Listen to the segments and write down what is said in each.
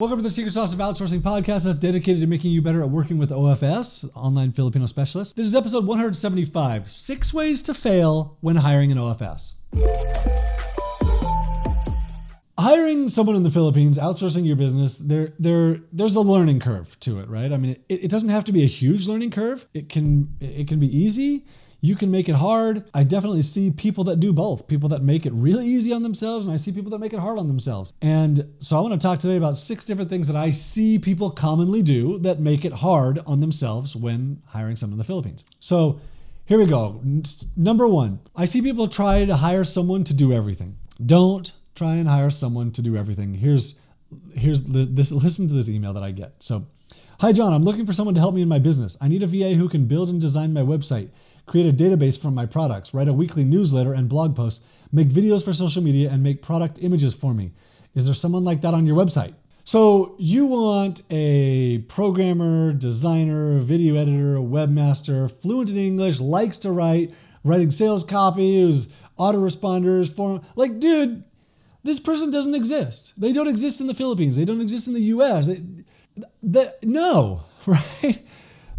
Welcome to the Secret Sauce of Outsourcing podcast that's dedicated to making you better at working with OFS, online Filipino specialists. This is episode 175, 6 ways to fail when hiring an OFS. Hiring someone in the Philippines, outsourcing your business, there's a learning curve to it, right? I mean, it doesn't have to be a huge learning curve. It can be easy. You can make it hard. I definitely see people that do both. People that make it really easy on themselves, and I see people that make it hard on themselves. And so I want to talk today about 6 different things that I see people commonly do that make it hard on themselves when hiring someone in the Philippines. So here we go. Number 1, I see people try to hire someone to do everything. Don't try and hire someone to do everything. Listen to this email that I get. So, hi John, I'm looking for someone to help me in my business. I need a VA who can build and design my website, create a database from my products, write a weekly newsletter and blog posts, make videos for social media, and make product images for me. Is there someone like that on your website? So you want a programmer, designer, video editor, webmaster, fluent in English, likes to write, writing sales copy, who's autoresponders, dude, this person doesn't exist. They don't exist in the Philippines. They don't exist in the US. No, right?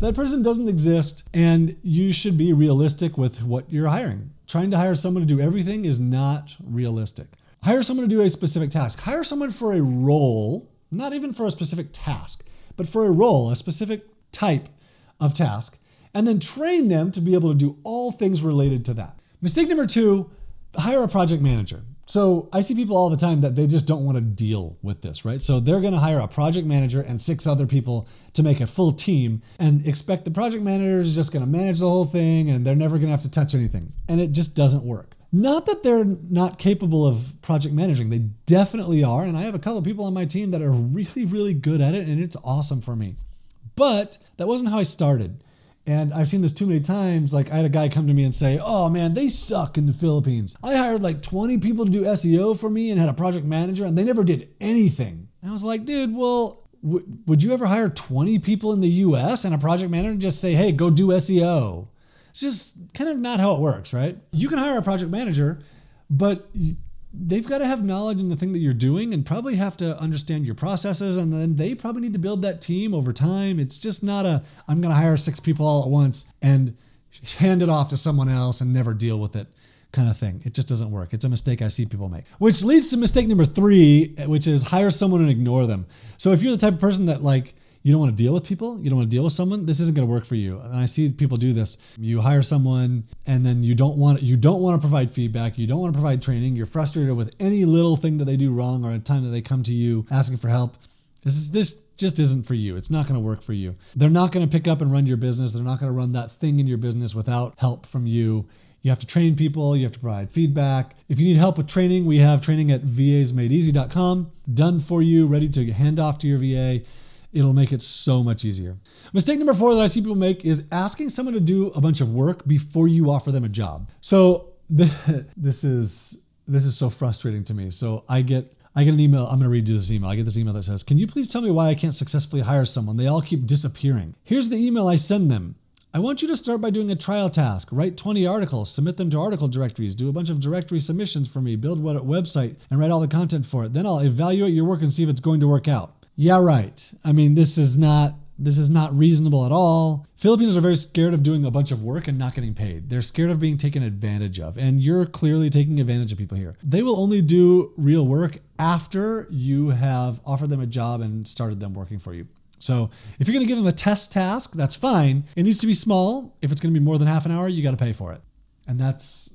That person doesn't exist, and you should be realistic with what you're hiring. Trying to hire someone to do everything is not realistic. Hire someone to do a specific task. Hire someone for a role, not even for a specific task, but for a role, a specific type of task, and then train them to be able to do all things related to that. Mistake number 2, hire a project manager. So I see people all the time that they just don't want to deal with this, right? So they're going to hire a project manager and 6 other people to make a full team and expect the project manager is just going to manage the whole thing and they're never going to have to touch anything. And it just doesn't work. Not that they're not capable of project managing. They definitely are. And I have a couple of people on my team that are really, really good at it, and it's awesome for me. But that wasn't how I started. And I've seen this too many times. Like I had a guy come to me and say, oh man, they suck in the Philippines. I hired like 20 people to do SEO for me and had a project manager and they never did anything. And I was like, dude, well, would you ever hire 20 people in the US and a project manager and just say, hey, go do SEO? It's just kind of not how it works, right? You can hire a project manager, but they've got to have knowledge in the thing that you're doing and probably have to understand your processes, and then they probably need to build that team over time. It's just not I'm going to hire 6 people all at once and hand it off to someone else and never deal with it kind of thing. It just doesn't work. It's a mistake I see people make. Which leads to mistake number 3, which is hire someone and ignore them. So if you're the type of person that you don't want to deal with people, you don't want to deal with someone, this isn't going to work for you. And I see people do this. You hire someone and then you don't want to provide feedback. You don't want to provide training. You're frustrated with any little thing that they do wrong or a time that they come to you asking for help. This just isn't for you. It's not going to work for you. They're not going to pick up and run your business. They're not going to run that thing in your business without help from you. You have to train people. You have to provide feedback. If you need help with training, we have training at vasmadeeasy.com, done for you, ready to hand off to your VA. It'll make it so much easier. Mistake number 4 that I see people make is asking someone to do a bunch of work before you offer them a job. So this is so frustrating to me. So I get an email. I'm going to read you this email. I get this email that says, can you please tell me why I can't successfully hire someone? They all keep disappearing. Here's the email I send them. I want you to start by doing a trial task. Write 20 articles, submit them to article directories, do a bunch of directory submissions for me, build a website, and write all the content for it. Then I'll evaluate your work and see if it's going to work out. Yeah, right. I mean, this is not reasonable at all. Filipinos are very scared of doing a bunch of work and not getting paid. They're scared of being taken advantage of. And you're clearly taking advantage of people here. They will only do real work after you have offered them a job and started them working for you. So if you're going to give them a test task, that's fine. It needs to be small. If it's going to be more than half an hour, you got to pay for it. And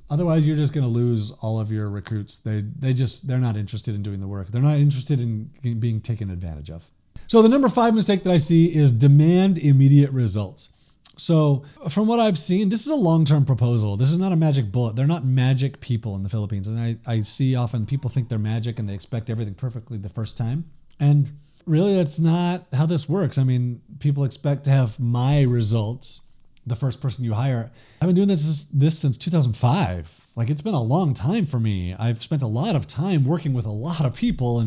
otherwise you're just going to lose all of your recruits. They're not interested in doing the work. They're not interested in being taken advantage of. So the number 5 mistake that I see is demand immediate results. So from what I've seen, this is a long-term proposal. This is not a magic bullet. They're not magic people in the Philippines. And I see often people think they're magic and they expect everything perfectly the first time. And really that's not how this works. I mean, people expect to have my results the first person you hire. I've been doing this since 2005. It's been a long time for me. I've spent a lot of time working with a lot of people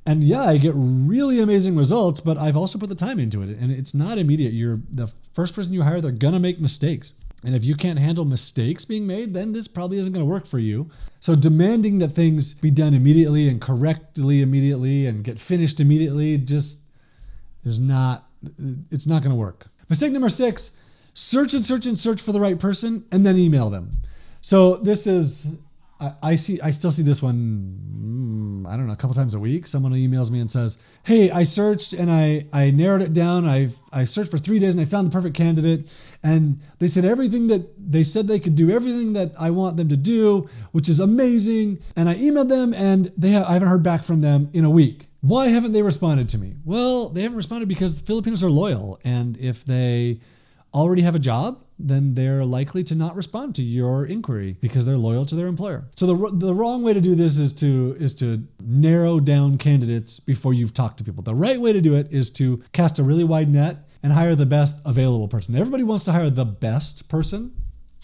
and yeah, I get really amazing results, but I've also put the time into it and it's not immediate. You're the first person you hire, they're gonna make mistakes. And if you can't handle mistakes being made, then this probably isn't going to work for you. So demanding that things be done immediately and correctly immediately and get finished immediately it's not going to work. Mistake number 6, search and search and search for the right person and then email them. So this is, I still see this one, I don't know, a couple times a week. Someone emails me and says, hey, I searched and I narrowed it down. I searched for 3 days and I found the perfect candidate. And they said everything that they said they could do, everything that I want them to do, which is amazing. And I emailed them and I haven't heard back from them in a week. Why haven't they responded to me? Well, they haven't responded because the Filipinos are loyal. And if they already have a job, then they're likely to not respond to your inquiry because they're loyal to their employer. So the wrong way to do this is to narrow down candidates before you've talked to people. The right way to do it is to cast a really wide net and hire the best available person. Everybody wants to hire the best person,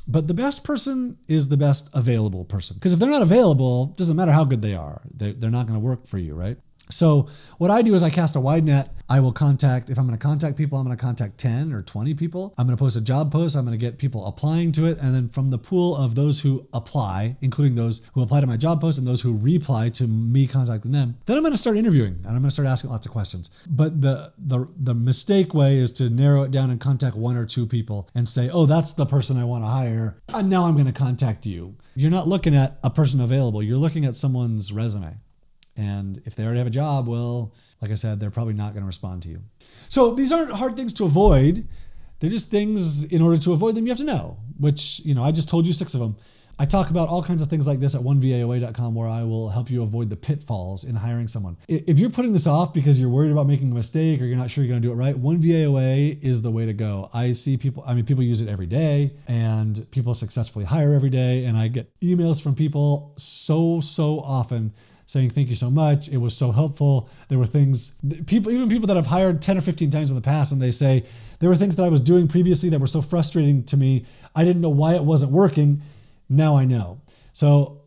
but the best person is the best available person. Because if they're not available, it doesn't matter how good they are. They're not going to work for you, right? So what I do is I cast a wide net. I will contact, if I'm going to contact people, I'm going to contact 10 or 20 people. I'm going to post a job post. I'm going to get people applying to it. And then from the pool of those who apply, including those who apply to my job post and those who reply to me contacting them, then I'm going to start interviewing and I'm going to start asking lots of questions. But the mistake way is to narrow it down and contact 1 or 2 people and say, oh, that's the person I want to hire. And now I'm going to contact you. You're not looking at a person available. You're looking at someone's resume. And if they already have a job, well, like I said, they're probably not going to respond to you. So these aren't hard things to avoid. They're just things, in order to avoid them, you have to know, which, I just told you 6 of them. I talk about all kinds of things like this at onevaoa.com where I will help you avoid the pitfalls in hiring someone. If you're putting this off because you're worried about making a mistake or you're not sure you're going to do it right, OneVAOA is the way to go. I see people use it every day and people successfully hire every day. And I get emails from people so often saying, thank you so much. It was so helpful. There were things, even people that I've hired 10 or 15 times in the past, and they say, there were things that I was doing previously that were so frustrating to me. I didn't know why it wasn't working. Now I know. So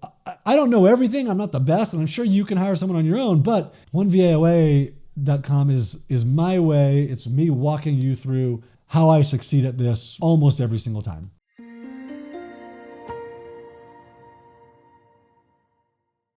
I don't know everything. I'm not the best, and I'm sure you can hire someone on your own, but onevaoa.com is my way. It's me walking you through how I succeed at this almost every single time.